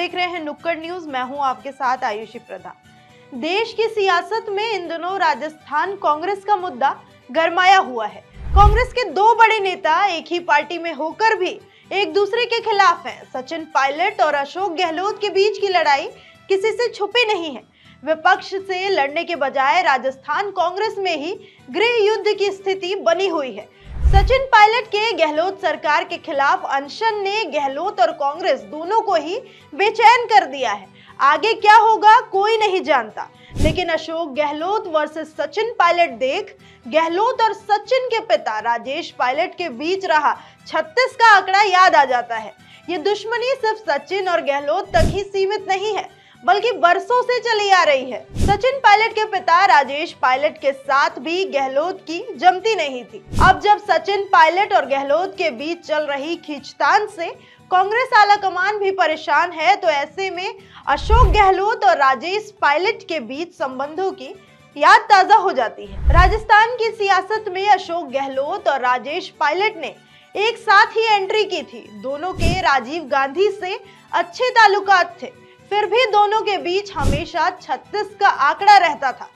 देख रहे हैं नुक्कड़ न्यूज। मैं हूं आपके साथ आयुषी प्रधान। देश की सियासत में इन दिनों राजस्थान कांग्रेस का मुद्दा गरमाया हुआ है। कांग्रेस के दो बड़े नेता एक ही पार्टी में होकर भी एक दूसरे के खिलाफ हैं। सचिन पायलट और अशोक गहलोत के बीच की लड़ाई किसी से छुपी नहीं है। विपक्ष से लड़ने के बजाय राजस्थान कांग्रेस में ही गृह युद्ध की स्थिति बनी हुई है। सचिन पायलट के गहलोत सरकार के खिलाफ अनशन ने गहलोत और कांग्रेस दोनों को ही बेचैन कर दिया है। आगे क्या होगा कोई नहीं जानता, लेकिन अशोक गहलोत वर्सेस सचिन पायलट देख गहलोत और सचिन के पिता राजेश पायलट के बीच रहा 36 का आंकड़ा याद आ जाता है। ये दुश्मनी सिर्फ सचिन और गहलोत तक ही सीमित नहीं है, बल्कि बरसों से चली आ रही है। सचिन पायलट के पिता राजेश पायलट के साथ भी गहलोत की जमती नहीं थी। अब जब सचिन पायलट और गहलोत के बीच चल रही खींचतान से कांग्रेस आलाकमान भी परेशान है, तो ऐसे में अशोक गहलोत और राजेश पायलट के बीच संबंधों की याद ताजा हो जाती है। राजस्थान की सियासत में अशोक गहलोत और राजेश पायलट ने एक साथ ही एंट्री की थी। दोनों के राजीव गांधी से अच्छे ताल्लुकात थे, फिर भी दोनों के बीच हमेशा 36 का आंकड़ा रहता था।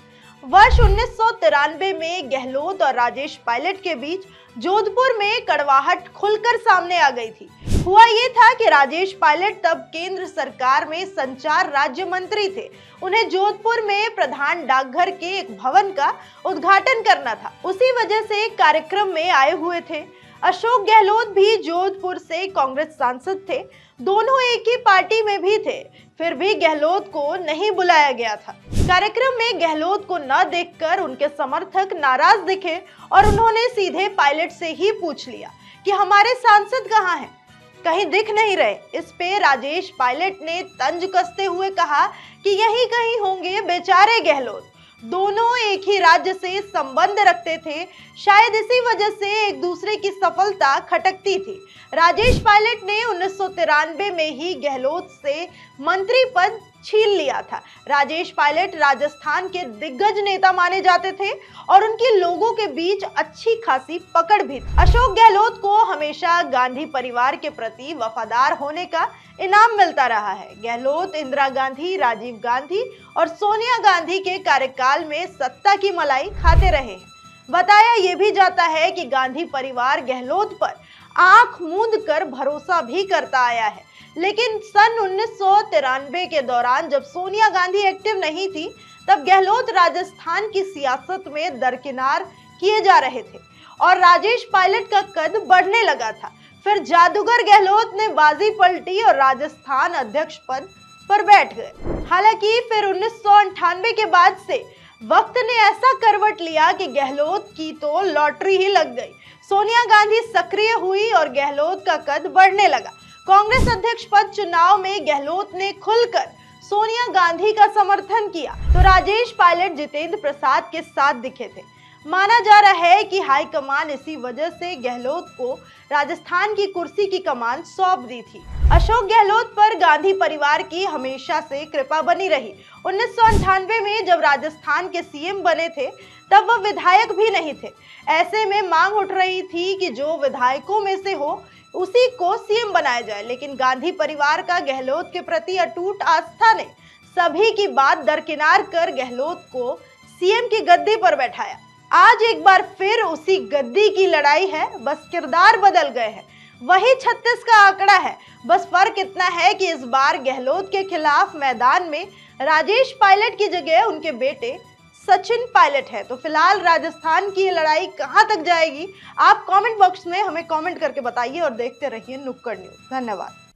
वर्ष 1993 में गहलोत और राजेश पायलट के बीच जोधपुर में कड़वाहट खुलकर सामने आ गई थी। हुआ ये था कि राजेश पायलट तब केंद्र सरकार में संचार राज्य मंत्री थे। उन्हें जोधपुर में प्रधान डाकघर के एक भवन का उद्घाटन करना था। उसी वजह से एक कार्यक्रम में आए हुए थे। अशोक गहलोत भी जोधपुर से कांग्रेस सांसद थे, दोनों एक ही पार्टी में भी थे, फिर भी गहलोत को नहीं बुलाया गया था। कार्यक्रम में गहलोत को न देखकर उनके समर्थक नाराज दिखे और उन्होंने सीधे पायलट से ही पूछ लिया कि हमारे सांसद कहाँ हैं, कहीं दिख नहीं रहे। इस पे राजेश पायलट ने तंज कसते हुए कहा कि यहीं कहीं होंगे बेचारे गहलोत, दोनों एक ही राज्य से संबंध रखते थे, शायद इसी वजह से एक दूसरे की सफलता खटकती थी। राजेश पायलट ने 1993 में ही गहलोत से मंत्री पद छीन लिया था। राजेश पायलट राजस्थान के दिग्गज नेता माने जाते थे और उनकी लोगों के बीच अच्छी खासी पकड़ भी थी। अशोक गहलोत को हमेशा गांधी परिवार के प्रति वफादार होने का इनाम मिलता रहा है। गहलोत इंदिरा गांधी, राजीव गांधी और सोनिया गांधी के कार्यकाल में सत्ता की मलाई खाते रहे हैं। बताया ये भी जाता है कि गांधी परिवार गहलोत पर आंख मूंद कर भरोसा भी करता आया है, लेकिन सन 1993 के दौरान जब सोनिया गांधी एक्टिव नहीं थी, तब गहलोत राजस्थान की सियासत में दरकिनार किए जा रहे थे और राजेश पायलट का कद बढ़ने लगा था। फिर जादूगर गहलोत ने बाजी पलटी और राजस्थान अध्यक्ष पद पर बैठ गए। हालांकि फिर 1998 के बाद से वक्त ने ऐसा करवट लिया कि गहलोत की तो लॉटरी ही लग गई। सोनिया गांधी सक्रिय हुई और गहलोत का कद बढ़ने लगा। कांग्रेस अध्यक्ष पद चुनाव में गहलोत ने खुलकर सोनिया गांधी का समर्थन किया, तो राजेश पायलट जितेंद्र प्रसाद के साथ दिखे थे। माना जा रहा है कि हाईकमान इसी वजह से गहलोत को राजस्थान की कुर्सी की कमान सौंप दी थी। अशोक गहलोत पर गांधी परिवार की हमेशा से कृपा बनी रही। 1998 में जब राजस्थान के सीएम बने थे, तब वह विधायक भी नहीं थे। ऐसे में मांग उठ रही थी कि जो विधायकों में से हो उसी को सीएम बनाया जाए, लेकिन गांधी परिवार का गहलोत के प्रति अटूट आस्था ने सभी की बात दरकिनार कर गहलोत को सीएम की गद्दी पर बैठाया। आज एक बार फिर उसी गद्दी की लड़ाई है, बस किरदार बदल गए हैं। वही 36 का आंकड़ा है, बस फर्क इतना है कि इस बार गहलोत के खिलाफ मैदान में राजेश पायलट की जगह उनके बेटे सचिन पायलट है। तो फिलहाल राजस्थान की ये लड़ाई कहां तक जाएगी, आप कमेंट बॉक्स में हमें कमेंट करके बताइए और देखते रहिए नुक्कड़ न्यूज। धन्यवाद।